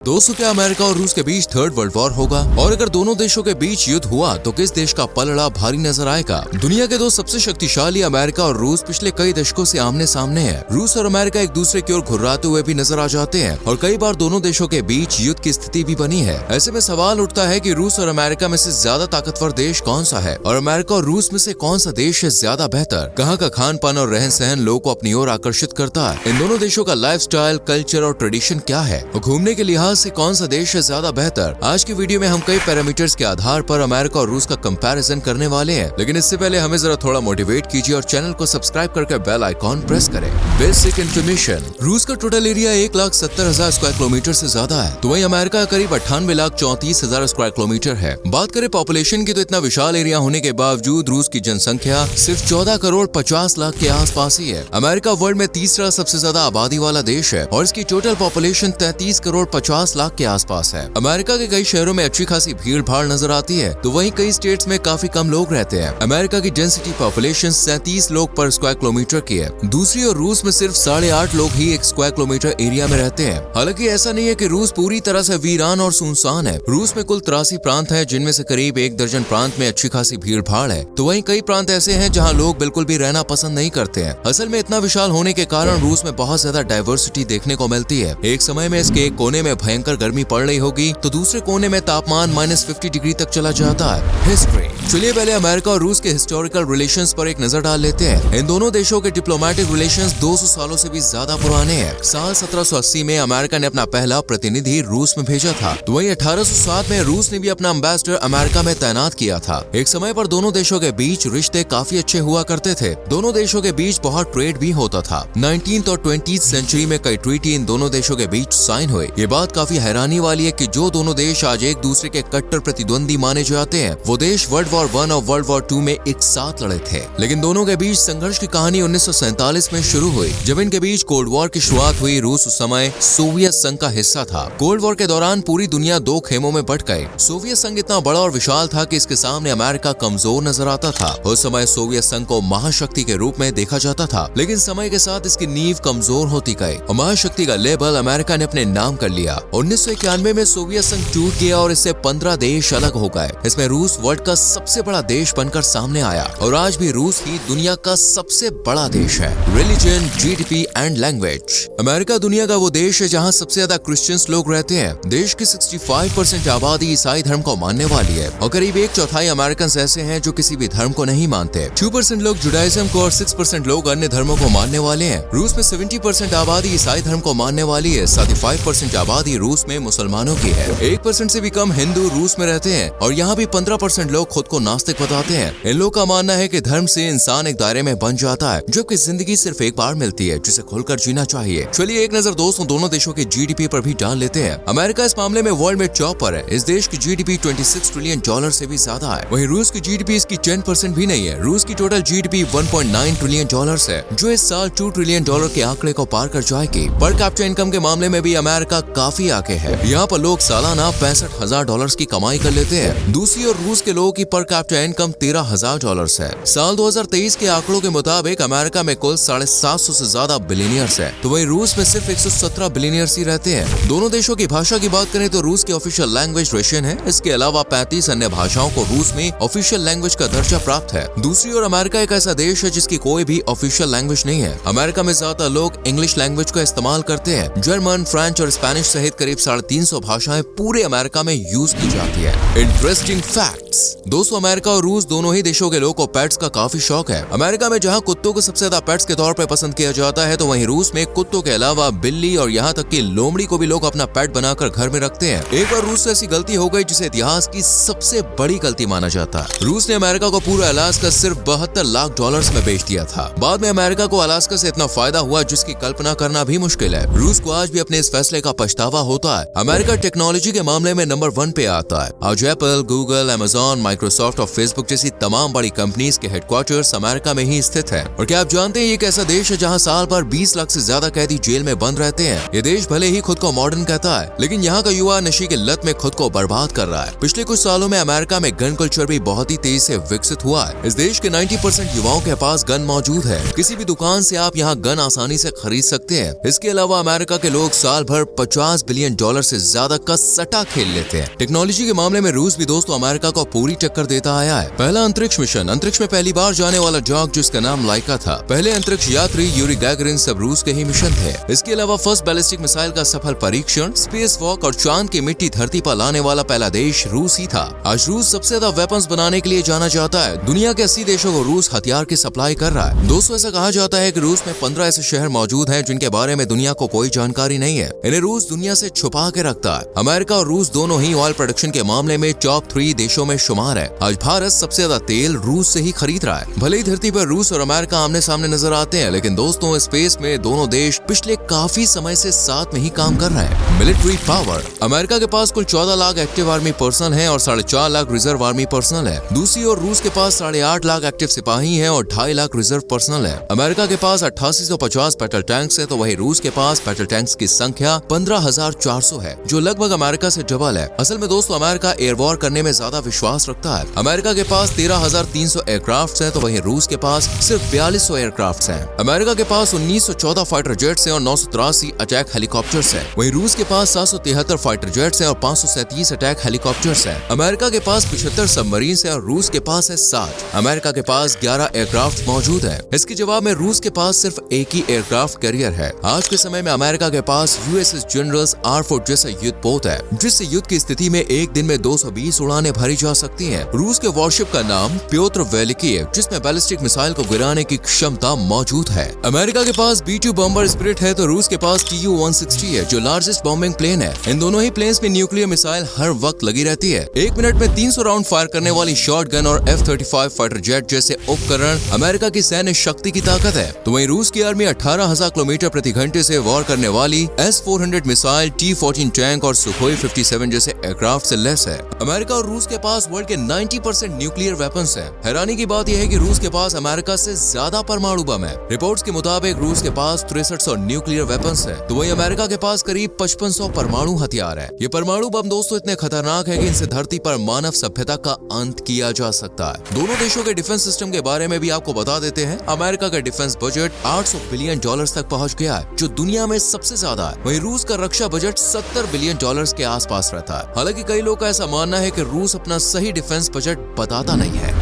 दोस्तों, क्या अमेरिका और रूस के बीच थर्ड वर्ल्ड वॉर होगा? और अगर दोनों देशों के बीच युद्ध हुआ तो किस देश का पलड़ा भारी नजर आएगा? दुनिया के दो सबसे शक्तिशाली अमेरिका और रूस पिछले कई दशकों से आमने सामने हैं। रूस और अमेरिका एक दूसरे की ओर घुर्राते हुए भी नजर आ जाते हैं और कई बार दोनों देशों के बीच युद्ध की स्थिति भी बनी है। ऐसे में सवाल उठता है कि रूस और अमेरिका में से ज्यादा ताकतवर देश कौन सा है और अमेरिका और रूस में से कौन सा देश है ज्यादा बेहतर? कहाँ का खान पान और रहन सहन लोगों को अपनी ओर आकर्षित करता है? इन दोनों देशों का लाइफ स्टाइल, कल्चर और ट्रेडिशन क्या है? और घूमने के लिहाज से कौन सा देश है ज्यादा बेहतर? आज की वीडियो में हम कई पैरामीटर्स के आधार पर अमेरिका और रूस का कंपैरिजन करने वाले हैं। लेकिन इससे पहले हमें जरा थोड़ा मोटिवेट कीजिए और चैनल को सब्सक्राइब करके बेल आइकॉन प्रेस करें। Basic information. रूस का टोटल एरिया 1,70,000 स्क्वायर किलोमीटर से ज्यादा है, तो वहीं अमेरिका करीब 98,34,000 स्क्वायर किलोमीटर है। बात करें पॉपुलेशन की तो इतना विशाल एरिया होने के बावजूद रूस की जनसंख्या सिर्फ 14 करोड़ 50 लाख के आसपास ही है। अमेरिका वर्ल्ड में तीसरा सबसे ज्यादा आबादी वाला देश है और इसकी टोटल पॉपुलेशन 33 करोड़ 50 लाख के आसपास है। अमेरिका के कई शहरों में अच्छी खासी भीड़ भाड़ नजर आती है, तो वहीं कई स्टेट्स में काफी कम लोग रहते हैं। अमेरिका की डेंसिटी पॉपुलेशन 37 लोग पर स्क्वायर किलोमीटर की है। दूसरी ओर रूस में सिर्फ 8.5 लोग ही एक स्क्वायर किलोमीटर एरिया में रहते हैं। हालांकि ऐसा नहीं है कि रूस पूरी तरह से वीरान और सुनसान है। रूस में कुल 83 प्रांत हैं, जिनमें से करीब 1 दर्जन प्रांत में अच्छी खासी भीड़ भाड़ है, तो वहीं कई प्रांत ऐसे हैं जहाँ लोग बिल्कुल भी रहना पसंद नहीं करते हैं। असल में इतना विशाल होने के कारण रूस में बहुत ज्यादा डाइवर्सिटी देखने को मिलती है। एक समय में इसके एक कोने में भयंकर गर्मी पड़ रही होगी तो दूसरे कोने में तापमान -50 डिग्री तक चला जाता है। हिस्ट्री। चलिए पहले अमेरिका और रूस के हिस्टोरिकल रिलेशंस पर एक नजर डाल लेते हैं। इन दोनों देशों के डिप्लोमेटिक रिलेशंस 200 सालों से भी ज्यादा पुराने हैं। साल 1780 में अमेरिका ने अपना पहला प्रतिनिधि रूस में भेजा था, तो वहीं 1807 में रूस ने भी अपना एम्बेसडर अमेरिका में तैनात किया था। एक समय पर दोनों देशों के बीच रिश्ते काफी अच्छे हुआ करते थे। दोनों देशों के बीच बहुत ट्रेड भी होता था। 19th और 20th सेंचुरी में कई ट्रीटी इन दोनों देशों के बीच साइन हुए। ये बात काफी हैरानी वाली है कि जो दोनों देश आज एक दूसरे के कट्टर प्रतिद्वंदी माने जाते हैं, वो देश वर्ल्ड वॉर 1 और वर्ल्ड वॉर 2 में एक साथ लड़े थे। लेकिन दोनों के बीच संघर्ष की कहानी 1947 में शुरू हुई, जब इनके बीच कोल्ड वॉर की शुरुआत हुई। रूस उस समय सोवियत संघ का हिस्सा था। कोल्ड वॉर के दौरान पूरी दुनिया 2 खेमों में बंट गई। सोवियत संघ इतना बड़ा और विशाल था कि इसके सामने अमेरिका कमजोर नजर आता था। उस समय सोवियत संघ को महाशक्ति के रूप में देखा जाता था, लेकिन समय के साथ इसकी नींव कमजोर होती गई और महाशक्ति का लेबल अमेरिका ने अपने नाम कर लिया। 1991 में सोवियत संघ टूट गया और इससे 15 देश अलग हो गए। इसमें रूस वर्ल्ड का सबसे बड़ा देश बनकर सामने आया और आज भी रूस ही दुनिया का सबसे बड़ा देश है। Religion, GDP and language. America दुनिया का वो देश है जहां सबसे ज्यादा क्रिश्चियंस लोग रहते हैं। देश की 65% आबादी ईसाई धर्म को मानने वाली है और करीब 1/4 अमेरिकन ऐसे हैं जो किसी भी धर्म को नहीं मानते। 2% लोग जुडाइज्म को और 6% लोग अन्य धर्मों को मानने वाले हैं। रूस में 70% आबादी ईसाई धर्म को मानने वाली है। 5% आबादी रूस में मुसलमानों की है। 1% से भी कम हिंदू रूस में रहते हैं और यहाँ भी 15% लोग खुद को नास्तिक बताते हैं। इन लोगों का मानना है कि धर्म से इंसान एक दायरे में बन जाता है, जबकि जिंदगी सिर्फ एक बार मिलती है, जिसे खुलकर जीना चाहिए। चलिए एक नजर दोस्तों दोनों देशों के जीडीपी पर भी डाल लेते हैं। अमेरिका इस मामले में वर्ल्ड में टॉप पर है। इस देश की जीडीपी $26 ट्रिलियन से भी ज्यादा है। वहीं रूस की जीडीपी इसकी 10% भी नहीं है। रूस की टोटल जीडीपी $1.9 ट्रिलियन है, जो इस साल $2 ट्रिलियन के आंकड़े को पार कर जाएगी। पर कैपिटा इनकम के मामले में भी अमेरिका काफी आगे है। यहाँ पर लोग सालाना $65,000 की कमाई कर लेते हैं। दूसरी ओर रूस के लोगों की पर कैपिटा इनकम $13,000 है। साल 2023 के आंकड़ों के मुताबिक अमेरिका में कुल 750 से ज्यादा बिलियनियर्स है, तो वहीं रूस में सिर्फ 117 बिलियनियर्स ही रहते हैं। दोनों देशों की भाषा की बात करें तो रूस की ऑफिशियल लैंग्वेज रशियन है। इसके अलावा 35 अन्य भाषाओं को रूस में ऑफिशियल लैंग्वेज का दर्जा प्राप्त है। दूसरी ओर अमेरिका एक ऐसा देश है जिसकी कोई भी ऑफिशियल लैंग्वेज नहीं है। अमेरिका में ज्यादा लोग इंग्लिश लैंग्वेज का इस्तेमाल करते हैं। जर्मन, फ्रेंच और स्पेनिश सहित करीब 350 भाषाएं पूरे अमेरिका में यूज की जाती है। Interesting facts. दोस्तों, अमेरिका और रूस दोनों ही देशों के लोगों को पेट्स का काफी शौक है। अमेरिका में जहां कुत्तों को सबसे ज्यादा पेट्स के तौर पर पसंद किया जाता है, तो वहीं रूस में कुत्तों के अलावा बिल्ली और यहाँ तक कि लोमड़ी को भी लोग अपना पेट बनाकर घर में रखते हैं। एक बार रूस से ऐसी गलती हो गई जिसे इतिहास की सबसे बड़ी गलती माना जाता है। रूस ने अमेरिका को पूरा अलास्का सिर्फ $72 लाख में बेच दिया था। बाद में अमेरिका को अलास्का से इतना फायदा हुआ जिसकी कल्पना करना भी मुश्किल है। रूस को आज भी अपने इस फैसले का पछतावा होता है। अमेरिका टेक्नोलॉजी के मामले में नंबर 1 पे आता है। आज एप्पल, गूगल, अमेजॉन, माइक्रोसॉफ्ट और फेसबुक जैसी तमाम बड़ी कंपनीज के हेडक्वार्टर्स अमेरिका में ही स्थित है। और क्या आप जानते हैं ये एक ऐसा देश है जहां साल भर 20 लाख से ज्यादा कैदी जेल में बंद रहते हैं। ये देश भले ही खुद को मॉडर्न कहता है, लेकिन यहाँ का युवा नशे की लत में खुद को बर्बाद कर रहा है। पिछले कुछ सालों में अमेरिका में गन कल्चर भी बहुत ही तेजी से विकसित हुआ है। इस देश के 90% युवाओं के पास गन मौजूद है। किसी भी दुकान से आप यहाँ गन आसानी से खरीद सकते हैं। इसके अलावा अमेरिका के लोग साल भर $50 बिलियन बिलियन डॉलर से ज्यादा का सट्टा खेल लेते हैं। टेक्नोलॉजी के मामले में रूस भी दोस्तों अमेरिका को पूरी टक्कर देता आया है। पहला अंतरिक्ष मिशन, अंतरिक्ष में पहली बार जाने वाला जॉक जिसका नाम लाइका था। पहले अंतरिक्ष यात्री यूरी गैगरिन सब रूस के ही मिशन थे। इसके अलावा फर्स्ट बैलिस्टिक मिसाइल का सफल परीक्षण, स्पेस वॉक और चांद की मिट्टी धरती पर लाने वाला पहला देश रूस ही था। आज रूस सबसे ज्यादा वेपन्स बनाने के लिए जाना जाता है। दुनिया के 80 देशों को रूस हथियार की सप्लाई कर रहा है। दोस्तों ऐसा कहा जाता है कि रूस में 15 ऐसे शहर मौजूद हैं जिनके बारे में दुनिया को कोई जानकारी नहीं है। इन्हें रूस दुनिया से छुपा के रखता है। अमेरिका और रूस दोनों ही ऑयल प्रोडक्शन के मामले में टॉप 3 देशों में शुमार है। आज भारत सबसे ज्यादा तेल रूस से ही खरीद रहा है। भले ही धरती पर रूस और अमेरिका आमने सामने नजर आते हैं, लेकिन दोस्तों स्पेस में दोनों देश पिछले काफी समय से साथ में ही काम कर रहे हैं। मिलिट्री पावर, अमेरिका के पास कुल 14 लाख एक्टिव आर्मी पर्सनल है और 4.5 लाख रिजर्व आर्मी पर्सनल है। दूसरी ओर रूस के पास 8.5 लाख एक्टिव सिपाही हैं और 2.5 लाख रिजर्व पर्सनल है। अमेरिका के पास 8850 बैटल टैंक्स है, तो वही रूस के पास बैटल टैंक्स की संख्या 15,400 है, जो लगभग अमेरिका से डबल है। असल में दोस्तों अमेरिका एयर वॉर करने में ज्यादा विश्वास रखता है। अमेरिका के पास 13,300 एयरक्राफ्ट हैं, तो वही रूस के पास सिर्फ 4200 एयरक्राफ्ट हैं। अमेरिका के पास 1914 फाइटर जेट्स हैं और 983 अटैक हेलीकॉप्टर्स हैं। वही रूस के पास 773 फाइटर जेट्स हैं और 537 अटैक हेलीकॉप्टर्स हैं। अमेरिका के पास 75 सबमरीन्स हैं और रूस के पास है 60। अमेरिका के पास 11 एयरक्राफ्ट मौजूद है। इसके जवाब में रूस के पास सिर्फ एक ही एयरक्राफ्ट कैरियर है। आज के समय में अमेरिका के पास यूएसएस जनरल्स R4 जैसा युद्धपोत है, जिससे युद्ध की स्थिति में एक दिन में 220 उड़ानें भरी जा सकती हैं। रूस के वॉरशिप का नाम प्योत्र वेलिकी है, जिसमें बैलिस्टिक मिसाइल को गिराने की क्षमता मौजूद है। अमेरिका के पास B-2 बॉम्बर स्पिरिट है, तो रूस के पास Tu-160 है, जो लार्जेस्ट बॉम्बिंग प्लेन है। इन दोनों ही प्लेन्स में न्यूक्लियर मिसाइल हर वक्त लगी रहती है। एक मिनट में 300 राउंड फायर करने वाली शॉटगन और F-35 फाइटर जेट जैसे उपकरण अमेरिका की सैन्य शक्ति की ताकत है। तो वहीं रूस की आर्मी 18,000 किलोमीटर प्रति घंटे से वॉर करने वाली S-400 मिसाइल, T-14 टैंक और सुखोई 57 जैसे एयरक्राफ्ट से लेस है। अमेरिका और रूस के पास वर्ल्ड के 90% न्यूक्लियर वेपन्स हैं। हैरानी की बात यह है कि रूस के पास अमेरिका से ज्यादा परमाणु बम है। रिपोर्ट्स के मुताबिक रूस के पास 6300 न्यूक्लियर वेपन्स है, तो वहीं अमेरिका के पास करीब 5500 परमाणु हथियार है। ये परमाणु बम दोस्तों इतने खतरनाक है कि इनसे धरती पर मानव सभ्यता का अंत किया जा सकता है। दोनों देशों के डिफेंस सिस्टम के बारे में भी आपको बता देते हैं। अमेरिका का डिफेंस बजट 800 बिलियन डॉलर्स तक पहुंच गया है, जो दुनिया में सबसे ज्यादा है। वहीं रूस का रक्षा बजट 70 बिलियन डॉलर्स के आसपास रहता है। हालांकि कई लोग का ऐसा मानना है कि रूस अपना सही डिफेंस बजट बताता नहीं है।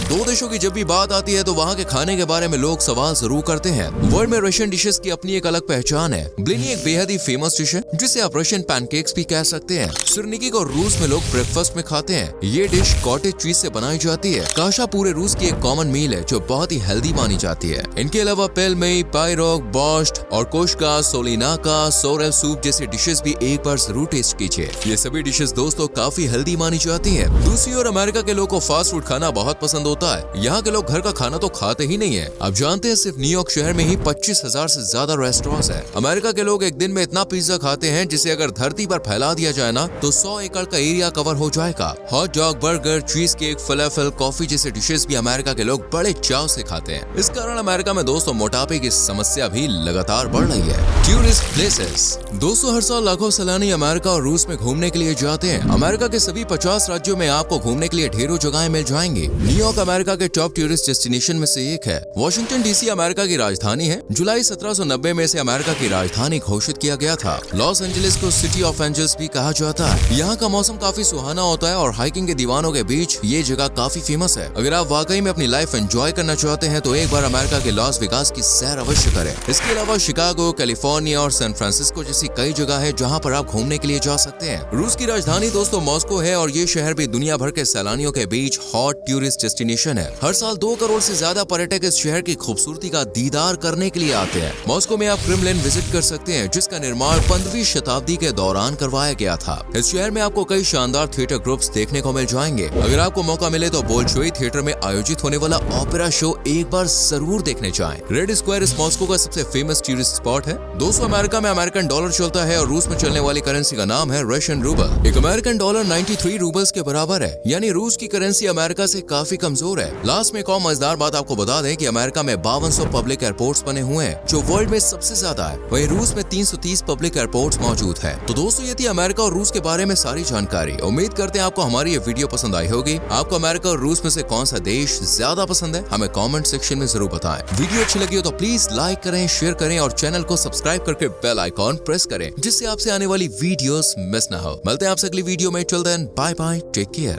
दो देशों की जब भी बात आती है तो वहाँ के खाने के बारे में लोग सवाल जरूर करते हैं। वर्ल्ड में रशियन डिशेस की अपनी एक अलग पहचान है। ब्लिनी एक बेहद ही फेमस डिश है, जिसे आप रशियन पैनकेक्स भी कह सकते हैं। सिरनिकी को रूस में लोग ब्रेकफास्ट में खाते हैं। ये डिश कॉटेज चीज से बनाई जाती है। काशा पूरे रूस की एक कॉमन मील है, जो बहुत ही हेल्दी मानी जाती है। इनके अलावा पेलमेई, पायरोग, बोर्स्ट और कोश्का, सोलिनाका, सोरेल सूप जैसे डिशेस भी एक बार जरूर टेस्ट कीजिए। ये सभी डिशेस दोस्तों काफी हेल्दी मानी जाती है। दूसरी ओर अमेरिका के लोग को फास्ट फूड खाना बहुत पसंद होता है। यहाँ के लोग घर का खाना तो खाते ही नहीं है। आप जानते हैं सिर्फ न्यूयॉर्क शहर में ही 25,000 से ज्यादा रेस्टोरेंट्स हैं। अमेरिका के लोग एक दिन में इतना पिज्जा खाते हैं जिसे अगर धरती पर फैला दिया जाए ना तो 100 एकड़ का एरिया कवर हो जाएगा। Hot dog, burger, cheesecake, falafel, coffee जैसे डिशेस भी अमेरिका के लोग बड़े चाव से खाते हैं। इस कारण अमेरिका में दोस्तों मोटापे की समस्या भी लगातार बढ़ रही है। टूरिस्ट प्लेसेस, दोस्तों हर साल लाखों सैलानी अमेरिका और रूस में घूमने के लिए जाते हैं। अमेरिका के सभी 50 राज्यों में आपको घूमने के लिए ढेरों जगहें मिल जाएंगी। न्यूयॉर्क अमेरिका के टॉप टूरिस्ट डेस्टिनेशन में से एक है। वॉशिंगटन डीसी अमेरिका की राजधानी है। जुलाई 1790 में से अमेरिका की राजधानी घोषित किया गया था। लॉस एंजलिस को सिटी ऑफ एंजल्स भी कहा जाता है। यहाँ का मौसम काफी सुहाना होता है और हाइकिंग के दीवानों के बीच ये जगह काफी फेमस है। अगर आप वाकई में अपनी लाइफ एंजॉय करना चाहते हैं तो एक बार अमेरिका के लॉस वेगास की सैर अवश्य करें। इसके अलावा शिकागो, कैलिफोर्निया और सैन फ्रांसिस्को जैसी कई जगह है जहाँ पर आप घूमने के लिए जा सकते हैं। रूस की राजधानी दोस्तों मॉस्को है और ये शहर भी दुनिया भर के सैलानियों के बीच हॉट टूरिस्ट डेस्टिनेशन है। हर साल 2 करोड़ से ज्यादा पर्यटक इस शहर की खूबसूरती का दीदार करने के लिए आते हैं। मॉस्को में आप क्रेमलिन विजिट कर सकते हैं, जिसका निर्माण 15वीं शताब्दी के दौरान करवाया गया था। इस शहर में आपको कई शानदार थिएटर ग्रुप्स देखने को मिल जाएंगे। अगर आपको मौका मिले तो बोल्शोई थिएटर में आयोजित होने वाला ओपेरा शो एक बार जरूर देखने जाएं। रेड स्क्वायर इस मॉस्को का सबसे फेमस टूरिस्ट स्पॉट है। दोस्तों अमेरिका में अमेरिकन डॉलर चलता है और रूस में चलने वाली करेंसी का नाम है रशियन रूबल। एक अमेरिकन डॉलर 93 रूबल्स के बराबर है, यानी रूस की करेंसी अमेरिका से काफी कमजोर है। लास्ट में एक और मजेदार बात आपको बता दें कि अमेरिका में 5200 पब्लिक एयरपोर्ट्स बने हुए हैं, जो वर्ल्ड में सबसे ज्यादा है। वहीं रूस में 330 पब्लिक एयरपोर्ट्स मौजूद है। तो दोस्तों ये थी अमेरिका और रूस के बारे में सारी जानकारी। उम्मीद करते हैं आपको हमारी ये वीडियो पसंद आई होगी। आपको अमेरिका और रूस में से कौन सा देश ज्यादा पसंद है हमें कमेंट सेक्शन में जरूर बताएं। वीडियो अच्छी लगी हो तो प्लीज लाइक करें, शेयर करें और चैनल को सब्सक्राइब करके बेल आइकॉन प्रेस करें जिससे आपसे आने वाली वीडियोस मिस ना हो। मिलते हैं आपसे अगली वीडियो में। Till then bye bye, take care.